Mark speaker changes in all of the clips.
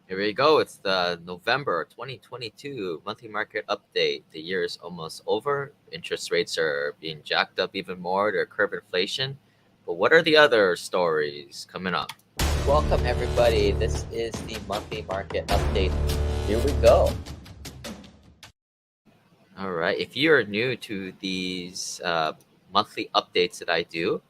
Speaker 1: Here we go. It's the November 2022 monthly market update. The year is almost over. Interest rates are being jacked up even more to curb inflation. But what are the other stories coming up? Welcome, everybody. This is the monthly market update. Here we go. All right. If you're new to these monthly updates that I do,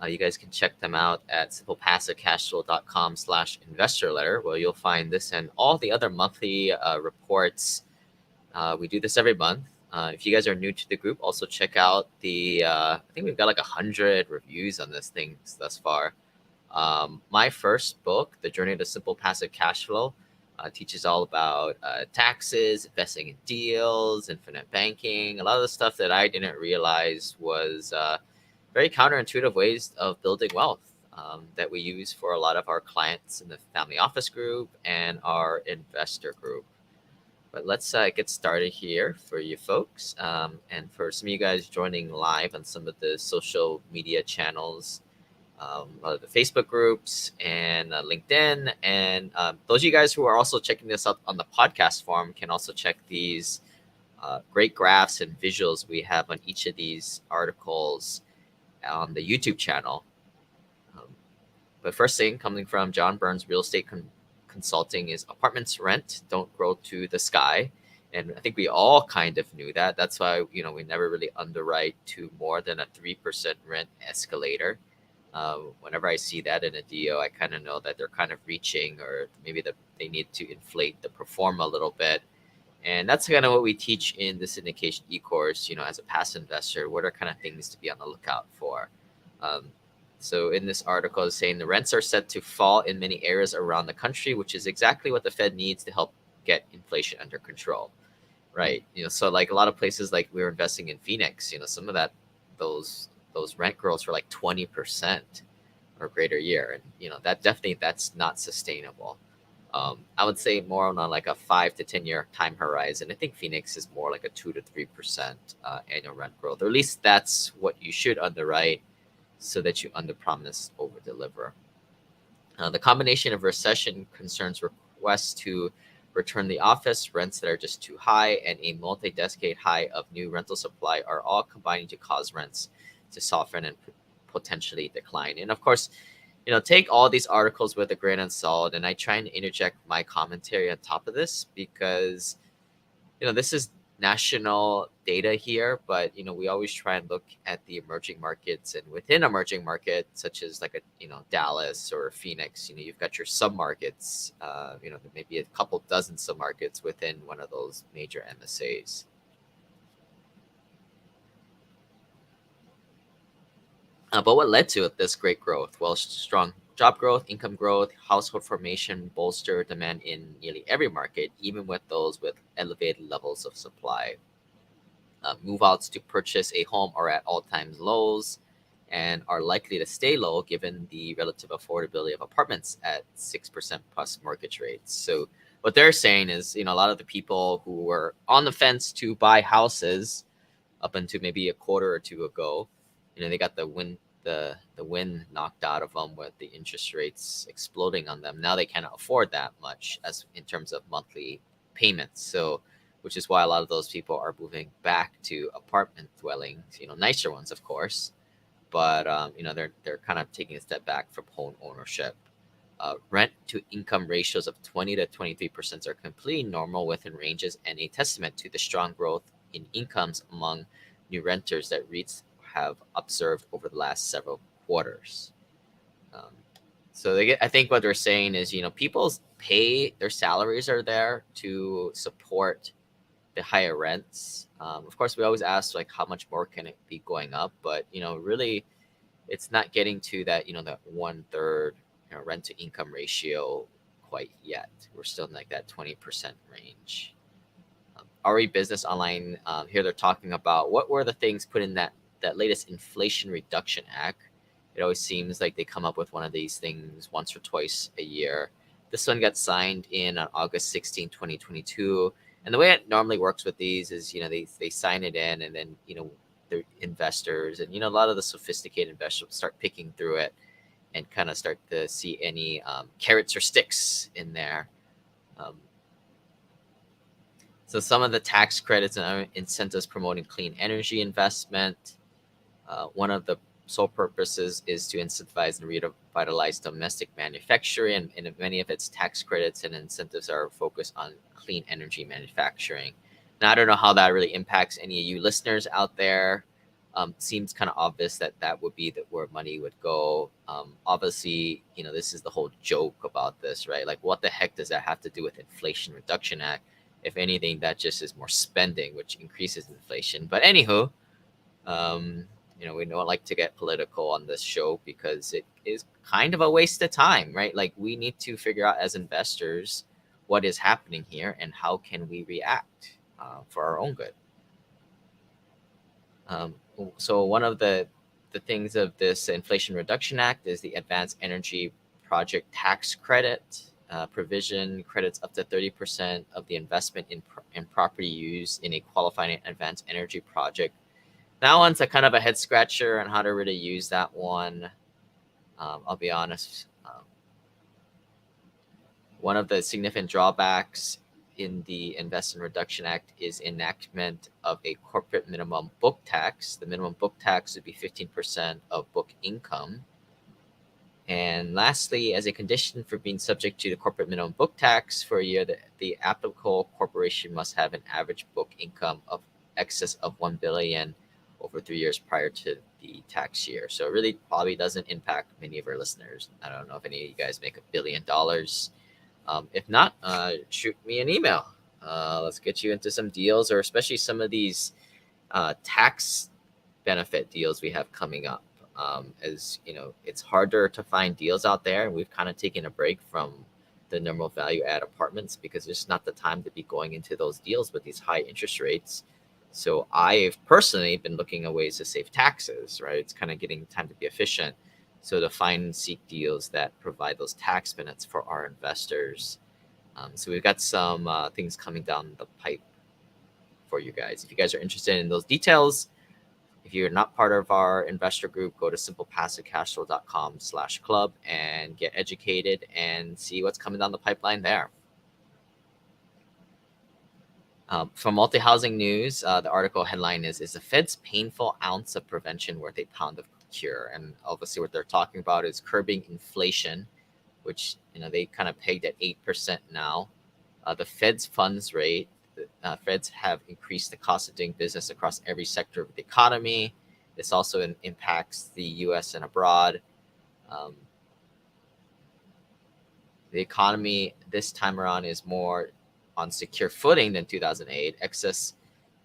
Speaker 1: you guys can check them out at simplepassivecashflow.com/investor letter, where you'll find this and all the other monthly reports. We do this every month. If you guys are new to the group, also check out I think we've got like 100 reviews on this thing thus far. My first book, The Journey to Simple Passive Cash Flow, teaches all about taxes, investing in deals, infinite banking, a lot of the stuff that I didn't realize was very counterintuitive ways of building wealth that we use for a lot of our clients in the family office group and our investor group. But let's get started here for you folks. And for some of you guys joining live on some of the social media channels, a lot of the Facebook groups and LinkedIn. And those of you guys who are also checking this out on the podcast form can also check these great graphs and visuals we have on each of these articles on the YouTube channel. But first thing coming from John Burns Real Estate Consulting is apartments rent don't grow to the sky. And I think we all kind of knew that. That's why, we never really underwrite to more than a 3% rent escalator. Whenever I see that in a deal, I kind of know that they're kind of reaching, or maybe they need to inflate the pro forma a little bit. And that's kind of what we teach in the syndication e-course, as a passive investor, what are kind of things to be on the lookout for. So in this article, it's saying the rents are set to fall in many areas around the country, which is exactly what the Fed needs to help get inflation under control, right? So like a lot of places, like we were investing in Phoenix, some of those rent growths were like 20% or greater year. And, that's not sustainable. I would say more on like a 5 to 10 year time horizon. I think Phoenix is more like a 2 to 3% annual rent growth, or at least that's what you should underwrite so that you underpromise, overdeliver. The combination of recession concerns, requests to return the office, rents that are just too high, and a multi-decade high of new rental supply are all combining to cause rents to soften and potentially decline. And of course, take all these articles with a grain of salt, and I try and interject my commentary on top of this because, this is national data here, but, we always try and look at the emerging markets, and within emerging markets, such as like Dallas or Phoenix, you've got your submarkets, maybe a couple dozen submarkets within one of those major MSAs. But what led to this great growth? Well, strong job growth, income growth, household formation bolster demand in nearly every market, even with those with elevated levels of supply. Move outs to purchase a home are at all time lows and are likely to stay low given the relative affordability of apartments at 6% plus mortgage rates. So, what they're saying is, a lot of the people who were on the fence to buy houses up until maybe a quarter or two ago, they got the wind knocked out of them with the interest rates exploding on them. Now they cannot afford that much as in terms of monthly payments. So, which is why a lot of those people are moving back to apartment dwellings, nicer ones, of course, but they're kind of taking a step back from home ownership. Rent to income ratios of 20 to 23% are completely normal within ranges, and a testament to the strong growth in incomes among new renters that REITs have observed over the last several quarters. Um, I think what they're saying is, people's pay, their salaries are there to support the higher rents. Of course, we always ask like how much more can it be going up, but really, it's not getting to that that 1/3 rent to income ratio quite yet. We're still in like that 20% range. RE Business Online, here they're talking about what were the things put in that latest Inflation Reduction Act. It always seems like they come up with one of these things once or twice a year. This one got signed in on August 16, 2022. And the way it normally works with these is, they sign it in, and then, the investors and, a lot of the sophisticated investors start picking through it and kind of start to see any carrots or sticks in there. Um, so some of the tax credits and incentives promoting clean energy investment. One of the sole purposes is to incentivize and revitalize domestic manufacturing, and many of its tax credits and incentives are focused on clean energy manufacturing. Now, I don't know how that really impacts any of you listeners out there. Seems kind of obvious that that would be where money would go. Obviously, this is the whole joke about this, right? Like, what the heck does that have to do with Inflation Reduction Act? If anything, that just is more spending, which increases inflation. But anywho, um, we don't like to get political on this show because it is kind of a waste of time, right? Like, we need to figure out as investors what is happening here and how can we react for our own good. Um, so one of the things of this Inflation Reduction Act is the Advanced Energy Project Tax Credit provision. Credits up to 30% of the investment in property used in a qualifying advanced energy project. That one's a kind of a head scratcher on how to really use that one. I'll be honest. One of the significant drawbacks in the Investment Reduction Act is enactment of a corporate minimum book tax. The minimum book tax would be 15% of book income. And lastly, as a condition for being subject to the corporate minimum book tax for a year, the applicable corporation must have an average book income of excess of 1 billion over 3 years prior to the tax year. So it really probably doesn't impact many of our listeners. I don't know if any of you guys make $1 billion. If not, shoot me an email. Let's get you into some deals, or especially some of these tax benefit deals we have coming up. As you know, it's harder to find deals out there, and we've kind of taken a break from the normal value add apartments because it's not the time to be going into those deals with these high interest rates. So I've personally been looking at ways to save taxes, right? It's kind of getting time to be efficient. So to find and seek deals that provide those tax benefits for our investors. So we've got some things coming down the pipe for you guys. If you guys are interested in those details, if you're not part of our investor group, go to simplepassivecashflow.com/club and get educated and see what's coming down the pipeline there. From Multi-Housing News, the article headline is the Fed's painful ounce of prevention worth a pound of cure? And obviously what they're talking about is curbing inflation, which they kind of pegged at 8% now. The Fed's funds rate, Feds have increased the cost of doing business across every sector of the economy. This also impacts the U.S. and abroad. The economy this time around is more on secure footing than 2008.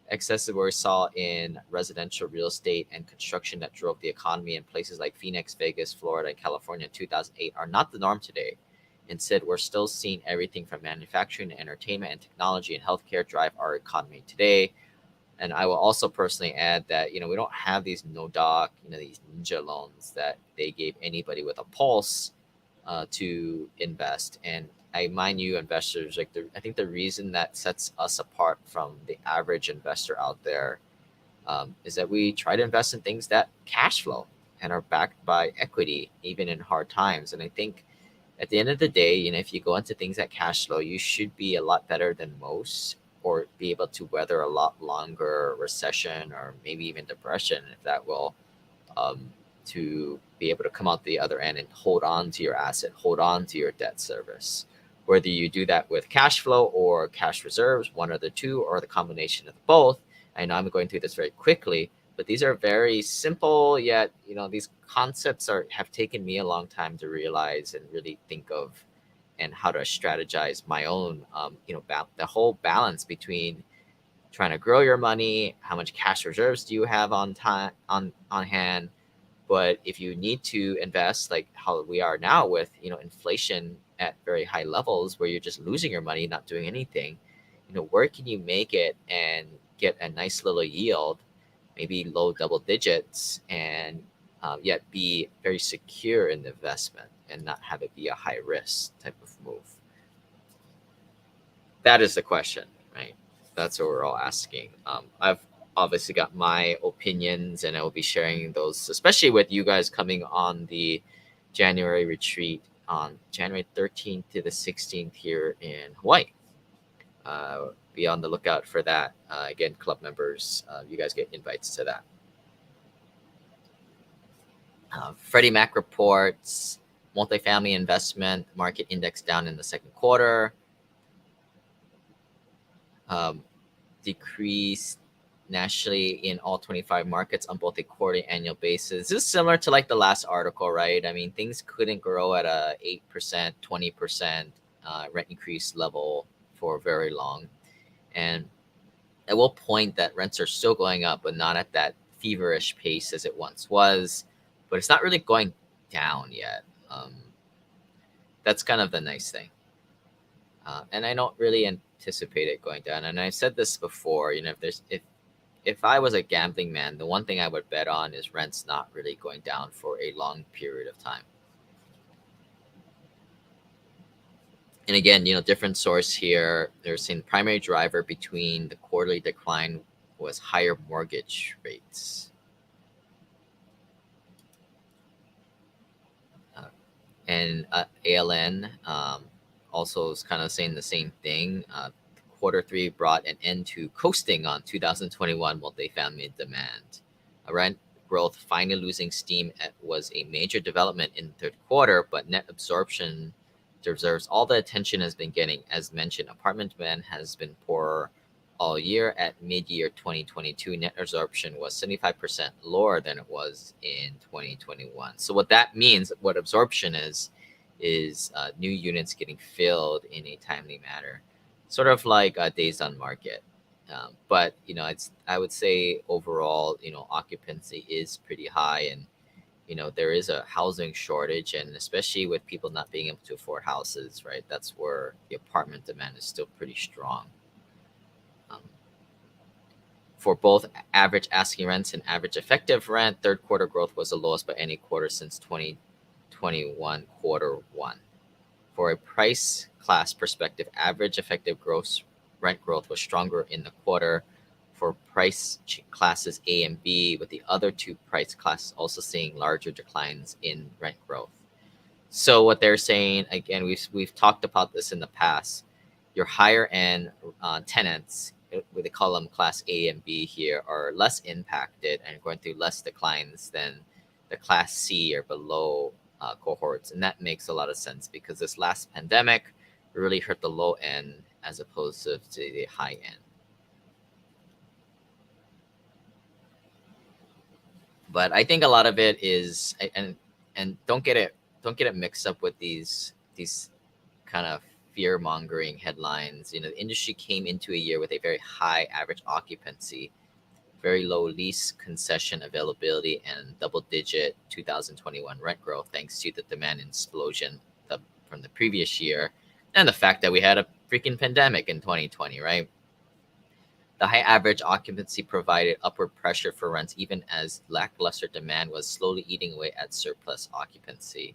Speaker 1: Excesses we saw in residential real estate and construction that drove the economy in places like Phoenix, Vegas, Florida, and California in 2008 are not the norm today. Instead, we're still seeing everything from manufacturing to entertainment and technology and healthcare drive our economy today. And I will also personally add that, we don't have these no-doc, these ninja loans that they gave anybody with a pulse to invest. And I mind you, investors, I think the reason that sets us apart from the average investor out there is that we try to invest in things that cash flow and are backed by equity, even in hard times. And I think at the end of the day, if you go into things that cash flow, you should be a lot better than most, or be able to weather a lot longer recession or maybe even depression, if that will, to be able to come out the other end and hold on to your asset, hold on to your debt service. Whether you do that with cash flow or cash reserves, one or the two, or the combination of both. I know I'm going through this very quickly, but these are very simple, yet these concepts have taken me a long time to realize and really think of, and how to strategize my own the whole balance between trying to grow your money, how much cash reserves do you have on hand. But if you need to invest, like how we are now with inflation at very high levels, where you're just losing your money, not doing anything, where can you make it and get a nice little yield, maybe low double digits, and yet be very secure in the investment and not have it be a high risk type of move? That is the question, right? That's what we're all asking. I've obviously got my opinions, and I will be sharing those, especially with you guys coming on the January retreat on January 13th to the 16th here in Hawaii. Be on the lookout for that. Again, club members, you guys get invites to that. Freddie Mac reports multifamily investment market index down in the second quarter. Decreased nationally in all 25 markets on both a quarterly and annual basis. This is similar to like the last article, right? I mean, things couldn't grow at a 8%, 20% rent increase level for very long. And I will point that rents are still going up, but not at that feverish pace as it once was. But it's not really going down yet. That's kind of the nice thing. And I don't really anticipate it going down. And I've said this before, if I was a gambling man, the one thing I would bet on is rents not really going down for a long period of time. And again, different source here. They're saying the primary driver between the quarterly decline was higher mortgage rates. And ALN also is kind of saying the same thing. Quarter three brought an end to coasting on 2021 multifamily demand. Rent growth finally losing steam was a major development in the third quarter, but net absorption deserves all the attention has been getting. As mentioned, apartment demand has been poor all year. At mid-year 2022, net absorption was 75% lower than it was in 2021. So what that means, what absorption is new units getting filled in a timely manner, sort of like days on market. But I would say overall, occupancy is pretty high, and there is a housing shortage, and especially with people not being able to afford houses, right? That's where the apartment demand is still pretty strong. For both average asking rents and average effective rent, third quarter growth was the lowest by any quarter since 2021 quarter one. For a price class perspective, average effective gross rent growth was stronger in the quarter for price classes A and B, with the other two price classes also seeing larger declines in rent growth. So what they're saying, again, we've talked about this in the past. Your higher end tenants, what they call them class A and B here, are less impacted and going through less declines than the class C or below cohorts. And that makes a lot of sense because this last pandemic really hurt the low end as opposed to the high end. But I think a lot of it is, and don't get it mixed up with these kind of fear mongering headlines. The industry came into a year with a very high average occupancy, very low lease concession availability, and double-digit 2021 rent growth, thanks to the demand explosion from the previous year, and the fact that we had a freaking pandemic in 2020, right? The high average occupancy provided upward pressure for rents, even as lackluster demand was slowly eating away at surplus occupancy.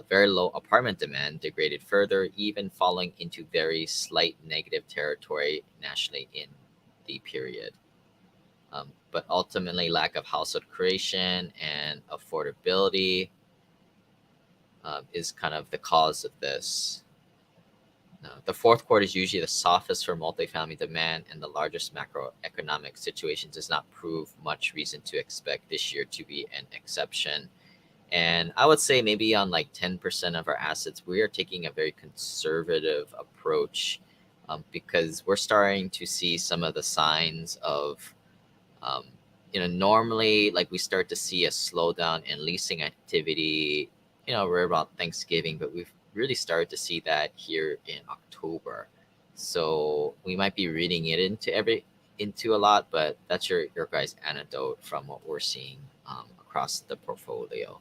Speaker 1: Very low apartment demand degraded further, even falling into very slight negative territory nationally in the period. But ultimately, lack of household creation and affordability is kind of the cause of this. The fourth quarter is usually the softest for multifamily demand, and the largest macroeconomic situation does not prove much reason to expect this year to be an exception. And I would say maybe on like 10% of our assets, we are taking a very conservative approach because we're starting to see some of the signs of, normally like we start to see a slowdown in leasing activity, we're about Thanksgiving, but we've really started to see that here in October. So we might be reading it into a lot, but that's your guys' anecdote from what we're seeing across the portfolio.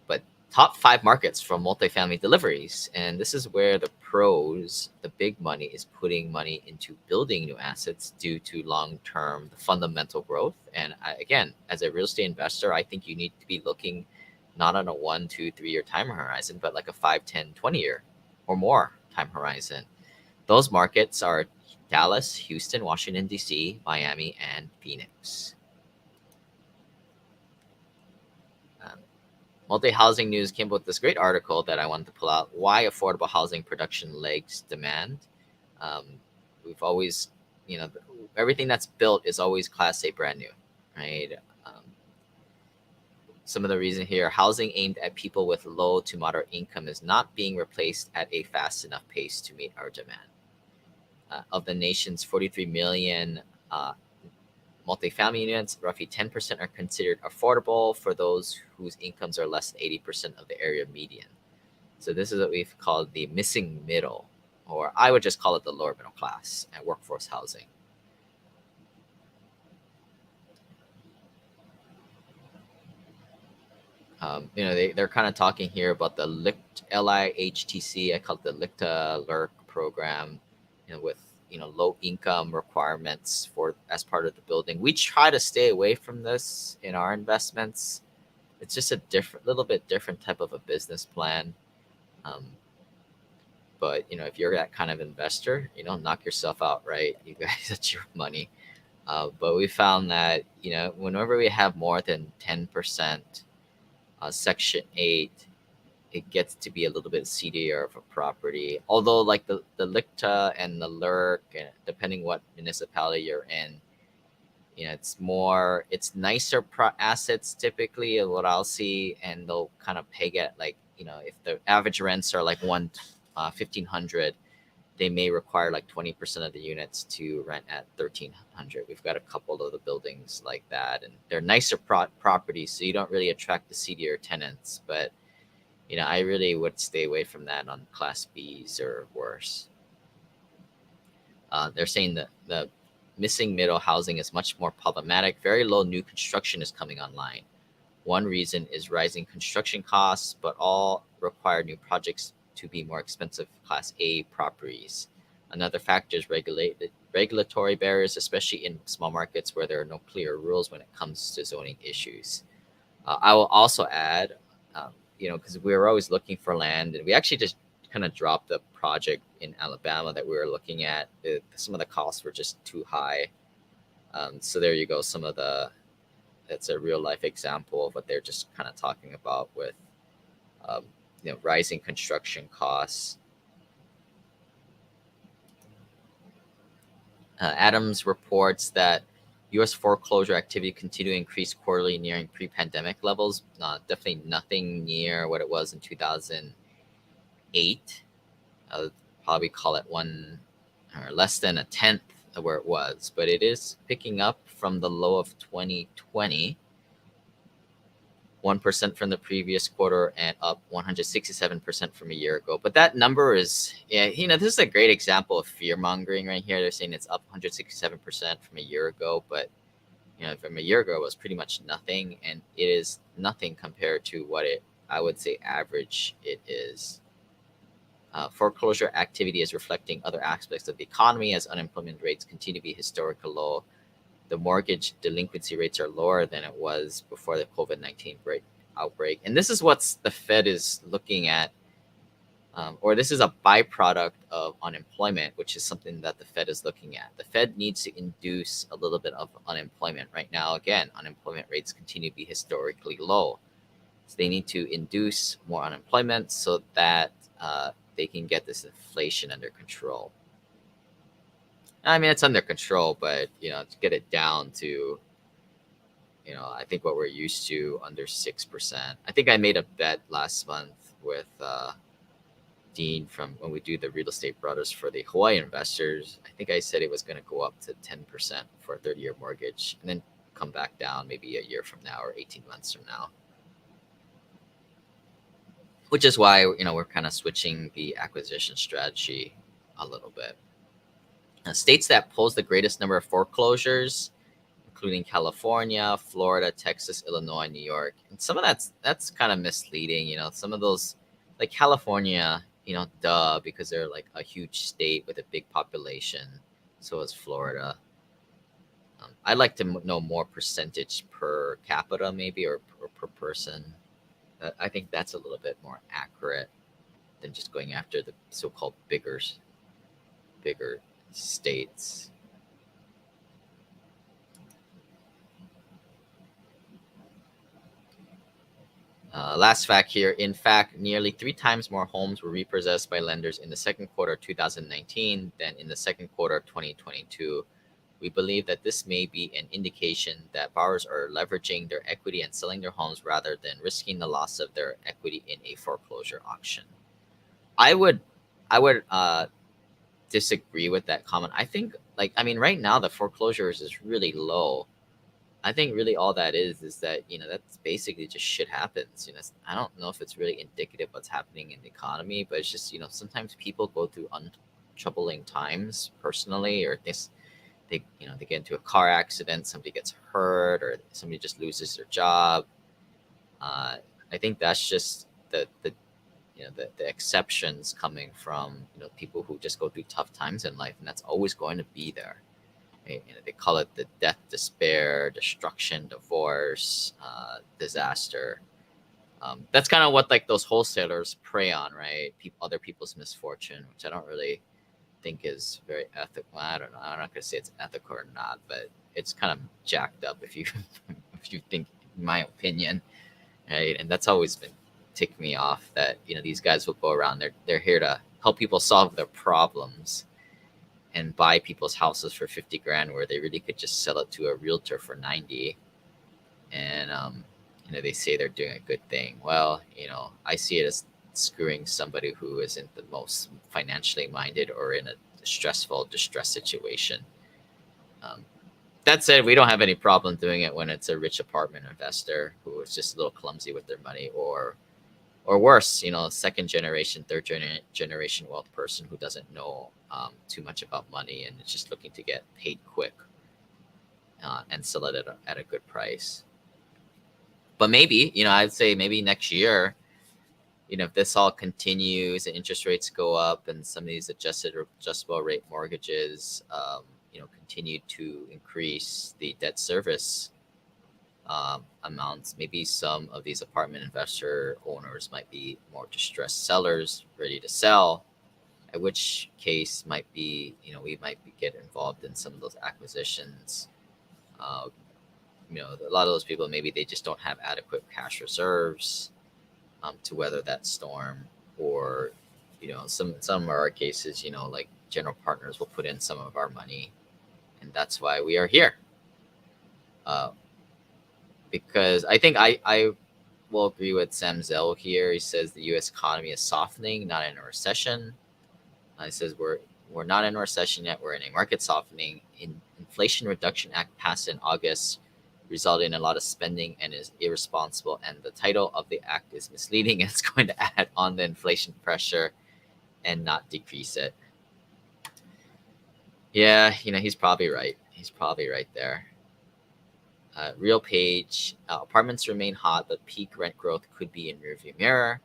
Speaker 1: But top 5 markets from multifamily deliveries, and this is where the pros, the big money, is putting money into building new assets due to long-term fundamental growth. And again, as a real estate investor, I think you need to be looking not on a 1, 2, 3-year time horizon, but like a 5, 10, 20-year or more time horizon. Those markets are Dallas, Houston, Washington, D.C., Miami, and Phoenix. Multi-housing news came up with this great article that I wanted to pull out: why affordable housing production lags demand. um, we've always, you know, everything that's built is always class A brand new, right? um, some of the reason here: housing aimed at people with low to moderate income is not being replaced at a fast enough pace to meet our demand. Of the nation's 43 million multifamily units, roughly 10% are considered affordable for those whose incomes are less than 80% of the area median. So this is what we've called the missing middle, or I would just call it the lower middle class at workforce housing. They're kind of talking here about the LIHTC. I call it the LIHTC LERC program, with low income requirements for as part of the building. We try to stay away from this in our investments. It's just a little bit different type of a business plan. Um, but if you're that kind of investor, knock yourself out, right? You guys, it's your money. But we found that whenever we have more than 10%, Section 8, it gets to be a little bit seedier of a property. Although, like the LICTA and the LERC, depending what municipality you're in, it's nicer assets typically, is what I'll see, and they'll kind of peg it like, if the average rents are like 1,500, they may require like 20% of the units to rent at 1,300. We've got a couple of the buildings like that, and they're nicer properties, so you don't really attract the seedier tenants. But I really would stay away from that on Class Bs or worse. They're saying that the missing middle housing is much more problematic. Very low new construction is coming online. One reason is rising construction costs, but all require new projects to be more expensive Class A properties. Another factor is regulatory barriers, especially in small markets where there are no clear rules when it comes to zoning issues. I will also add, because we were always looking for land, and we actually just kind of dropped the project in Alabama that we were looking at. Some of the costs were just too high. So there you go. That's a real life example of what they're just kind of talking about with, um, rising construction costs. Adams reports that U.S. foreclosure activity continued to increase quarterly, nearing pre-pandemic levels. Definitely nothing near what it was in 2008. I would probably call it one or less than a tenth of where it was, but it is picking up from the low of 2020. 1% from the previous quarter and up 167% from a year ago. But that number is, this is a great example of fear mongering right here. They're saying it's up 167% from a year ago, but from a year ago, it was pretty much nothing, and it is nothing compared to what I would say, average it is. Foreclosure activity is reflecting other aspects of the economy as unemployment rates continue to be historically low. The mortgage delinquency rates are lower than it was before the COVID-19 outbreak. And this is what the Fed is looking at, or this is a byproduct of unemployment, which is something that the Fed is looking at. The Fed needs to induce a little bit of unemployment. Right now, again, unemployment rates continue to be historically low. So they need to induce more unemployment so that they can get this inflation under control. I mean, it's under control, but to get it down to, I think what we're used to, under 6%. I think I made a bet last month with Dean from when we do the Real Estate Brothers for the Hawaii investors. I think I said it was going to go up to 10% for a 30-year mortgage, and then come back down maybe a year from now or 18 months from now. Which is why we're kind of switching the acquisition strategy a little bit. States that pose the greatest number of foreclosures, including California, Florida, Texas, Illinois, New York. And some of that's kind of misleading. Some of those, like California, duh, because they're like a huge state with a big population. So is Florida. I'd like to know more percentage per capita, maybe, or per person. I think that's a little bit more accurate than just going after the so-called bigger states. Last fact here. In fact, nearly 3 times more homes were repossessed by lenders in the second quarter of 2019 than in the second quarter of 2022. We believe that this may be an indication that borrowers are leveraging their equity and selling their homes rather than risking the loss of their equity in a foreclosure auction. I would, I would disagree with that comment. I think, like, I mean, right now the foreclosures is really low. I think really all that is that, that's basically just shit happens. I don't know if it's really indicative of what's happening in the economy, but it's just, sometimes people go through troubling times personally, or they get into a car accident, somebody gets hurt, or somebody just loses their job. I think that's just the exceptions coming from, people who just go through tough times in life, and that's always going to be there. Right? They call it the death, despair, destruction, divorce, disaster. That's kind of what like those wholesalers prey on, right? Other people's misfortune, which I don't really think is very ethical. Well, I don't know. I'm not gonna say it's ethical or not, but it's kind of jacked up if you if you think, in my opinion, right? And that's always been ticked me off that these guys will go around. They're here to help people solve their problems and buy people's houses for 50 grand, where they really could just sell it to a realtor for 90. And they say they're doing a good thing. Well, I see it as screwing somebody who isn't the most financially minded or in a distressed situation. That said, we don't have any problem doing it when it's a rich apartment investor who is just a little clumsy with their money, or worse, second generation, third generation wealth person who doesn't know too much about money and is just looking to get paid quick and sell it at a good price. But maybe, I'd say maybe next year, if this all continues and interest rates go up and some of these adjustable rate mortgages, continue to increase the debt service amounts, maybe some of these apartment investor owners might be more distressed sellers ready to sell, at which case might be, we might get involved in some of those acquisitions. A lot of those people, maybe they just don't have adequate cash reserves to weather that storm, or some of our cases, like general partners will put in some of our money, and that's why we are here. Because I think I will agree with Sam Zell here. He says the U.S. economy is softening, not in a recession. He says we're not in a recession yet. We're in a market softening. Inflation Reduction Act passed in August resulted in a lot of spending and is irresponsible. And the title of the act is misleading. It's going to add on the inflation pressure and not decrease it. Yeah, he's probably right. He's probably right there. Real Page, apartments remain hot, but peak rent growth could be in rearview mirror.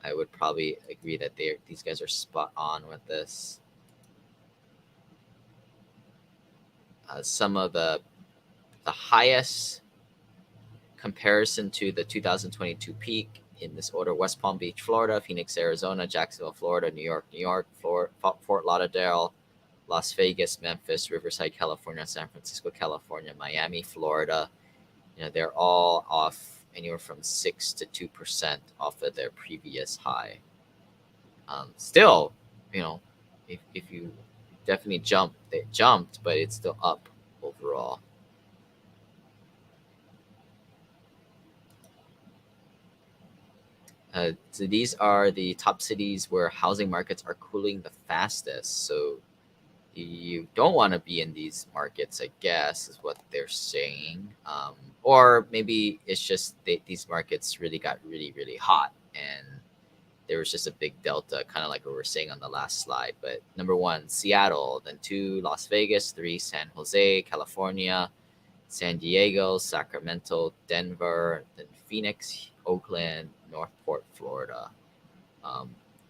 Speaker 1: I would probably agree that these guys are spot on with this. Some of the highest comparison to the 2022 peak in this order: West Palm Beach, Florida; Phoenix, Arizona; Jacksonville, Florida; New York; Fort Lauderdale; Las Vegas; Memphis; Riverside, California; San Francisco, California; Miami, Florida. They're all off anywhere from 6 to 2% off of their previous high. Still, if you definitely they jumped, but it's still up overall. So these are the top cities where housing markets are cooling the fastest. So you don't want to be in these markets, I guess, is what they're saying. Or maybe it's just these markets really got really, really hot, and there was just a big delta, kind of like what we were saying on the last slide. But number 1, Seattle; then 2, Las Vegas; 3, San Jose, California; San Diego; Sacramento; Denver; then Phoenix; Oakland; Northport, Florida.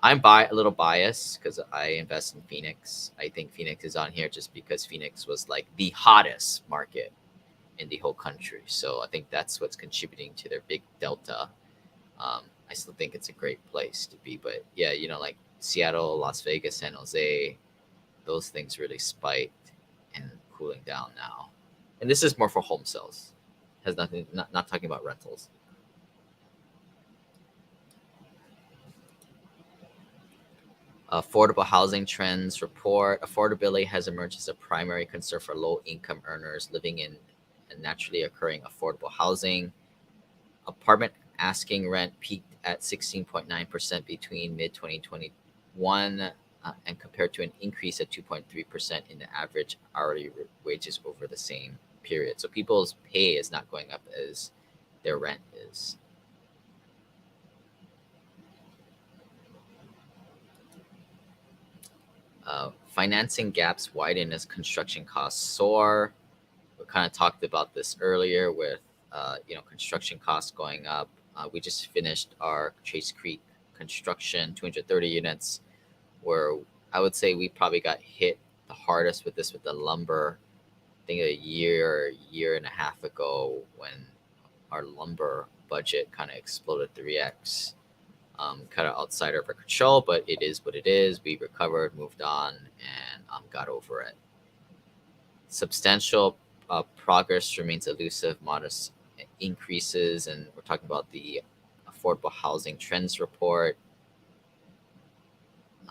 Speaker 1: I'm a little biased because I invest in Phoenix. I think Phoenix is on here just because Phoenix was like the hottest market in the whole country. So I think that's what's contributing to their big delta. I still think it's a great place to be. But yeah, like Seattle, Las Vegas, San Jose, those things really spiked and cooling down now. And this is more for home sales. Has nothing, not talking about rentals. Affordable housing trends report. Affordability has emerged as a primary concern for low income earners living in naturally occurring affordable housing. Apartment asking rent peaked at 16.9% between mid 2021 and compared to an increase of 2.3% in the average hourly wages over the same period. So people's pay is not going up as their rent is. Financing gaps widen as construction costs soar. We kind of talked about this earlier with construction costs going up. We just finished our Chase Creek construction, 230 units, where I would say we probably got hit the hardest with this with the lumber. I think a year and a half ago when our lumber budget kind of exploded 3x. Kind of outside of our control, but it is what it is. We recovered, moved on, and got over it. Substantial progress remains elusive, modest increases, and we're talking about the Affordable Housing Trends Report.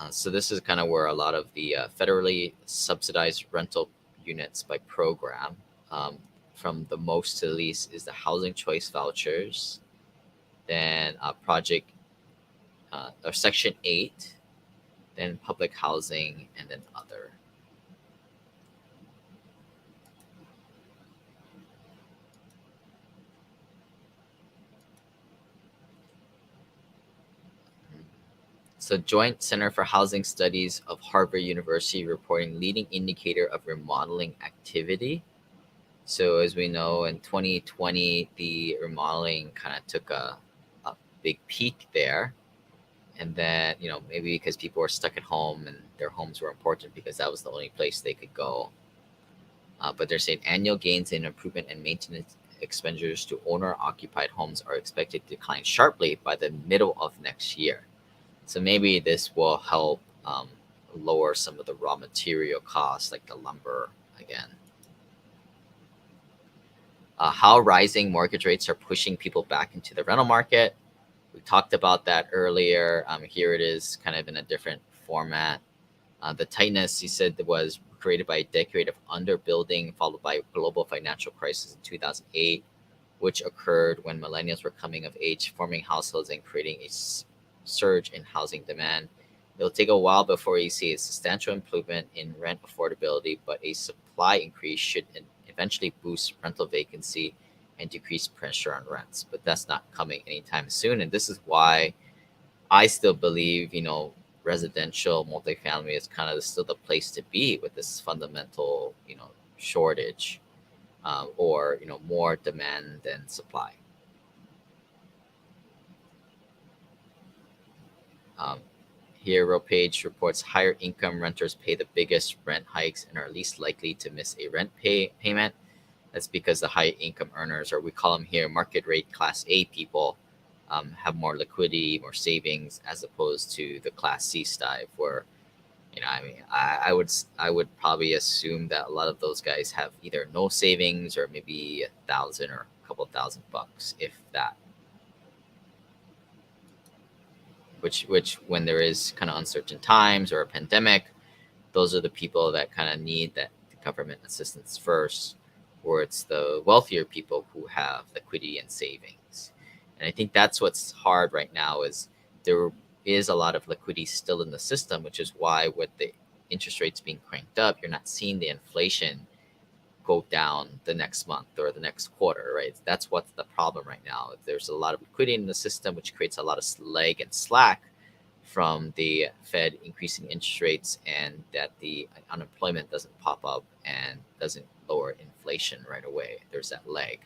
Speaker 1: So this is kind of where a lot of the federally subsidized rental units by program, from the most to the least, is the Housing Choice Vouchers, then Project or Section 8, then public housing, and then other. So, Joint Center for Housing Studies of Harvard University reporting leading indicator of remodeling activity. So, as we know, in 2020, the remodeling kind of took a big peak there. And then, maybe because people were stuck at home and their homes were important because that was the only place they could go. But they're saying annual gains in improvement and maintenance expenditures to owner occupied homes are expected to decline sharply by the middle of next year. So maybe this will help lower some of the raw material costs, like the lumber again. How rising mortgage rates are pushing people back into the rental market. We talked about that earlier. Here it is, kind of in a different format. The tightness, he said, was created by a decade of underbuilding, followed by a global financial crisis in 2008, which occurred when millennials were coming of age, forming households, and creating a surge in housing demand. It'll take a while before you see a substantial improvement in rent affordability, but a supply increase should eventually boost rental vacancy and decrease pressure on rents. But that's not coming anytime soon. And this is why I still believe, residential multifamily is kind of still the place to be with this fundamental, shortage, or, more demand than supply. Um, Here, RealPage reports higher income renters pay the biggest rent hikes and are least likely to miss a rent payment. That's because the high income earners, or we call them here market rate Class A people, have more liquidity, more savings, as opposed to the Class C type, where I would probably assume that a lot of those guys have either no savings or maybe 1,000 or a couple $1,000, if that. Which when there is kind of uncertain times or a pandemic, those are the people that kind of need that government assistance first, or it's the wealthier people who have liquidity and savings. And I think that's what's hard right now is there is a lot of liquidity still in the system, which is why with the interest rates being cranked up, you're not seeing the inflation go down the next month or the next quarter, right? That's what's the problem right now. There's a lot of liquidity in the system, which creates a lot of lag and slack from the Fed increasing interest rates, and that the unemployment doesn't pop up and doesn't lower inflation right away. There's that lag.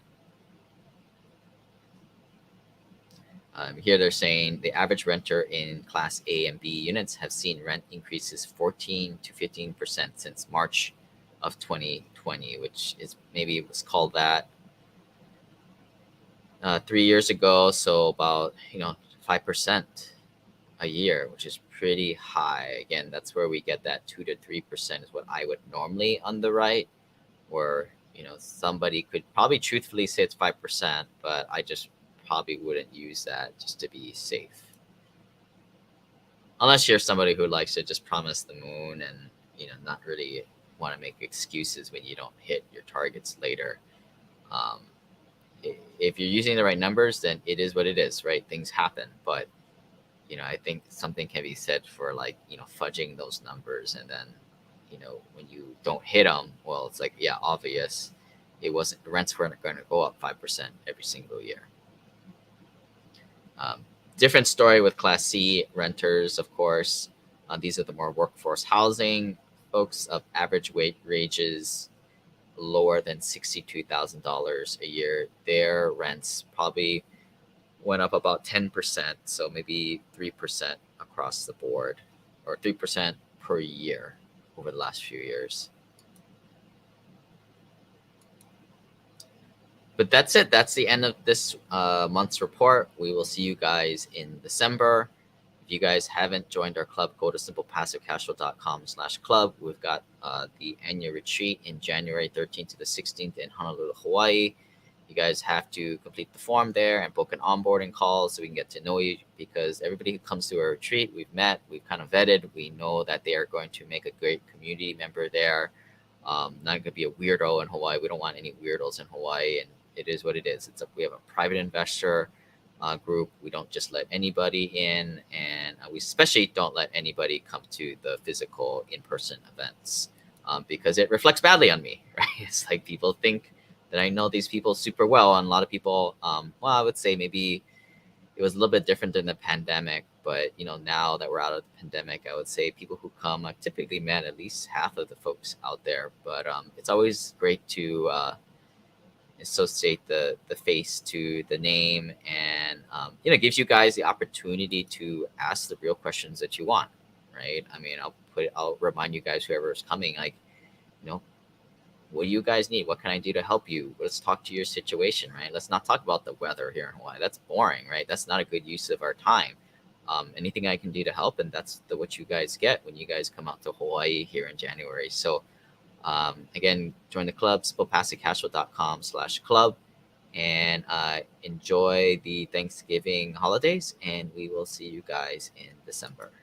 Speaker 1: Here they're saying the average renter in Class A and B units have seen rent increases 14 to 15% since March of 2020, which is maybe it was called that 3 years ago. So about 5% a year, which is pretty high. Again, that's where we get that 2 to 3% is what I would normally underwrite. Where somebody could probably truthfully say it's 5%, but I just probably wouldn't use that just to be safe. unless you're somebody who likes to just promise the moon and not really want to make excuses when you don't hit your targets later. Um, if you're using the right numbers, then it is what it is, right? Things happen, but I think something can be said for like fudging those numbers, and then when you don't hit them, well, it's like, yeah, obvious. It wasn't, rents weren't going to go up 5% every single year. Um, Different story with Class C renters, of course. These are the more workforce housing folks of average wages lower than $62,000 a year. Their rents probably went up about 10%, so maybe 3% across the board, or 3% per year over the last few years. But that's it. That's the end of this month's report. We will see you guys in December. If you guys haven't joined our club, go to simplepassivecashflow.com/club. We've got the annual retreat in January 13th to the 16th in Honolulu, Hawaii. You guys have to complete the form there and book an onboarding call so we can get to know you, because everybody who comes to our retreat, we've met, we've kind of vetted. We know that they are going to make a great community member there. Not going to be a weirdo in Hawaii. We don't want any weirdos in Hawaii, and it is what it is. We have a private investor group. We don't just let anybody in, and we especially don't let anybody come to the physical in-person events because it reflects badly on me, right? It's like people think that I know these people super well, and a lot of people, well, I would say maybe it was a little bit different during the pandemic, but now that we're out of the pandemic, I would say people who come, I've typically met at least half of the folks out there. But it's always great to associate the face to the name, and it gives you guys the opportunity to ask the real questions that you want, right? I mean, I'll remind you guys, whoever is coming, like, what do you guys need? What can I do to help you? Let's talk to your situation, right? Let's not talk about the weather here in Hawaii. That's boring, right? That's not a good use of our time. Anything I can do to help, and that's what you guys get when you guys come out to Hawaii here in January. So again, join the club, simplepassivecashflow.com/club, and enjoy the Thanksgiving holidays, and we will see you guys in December.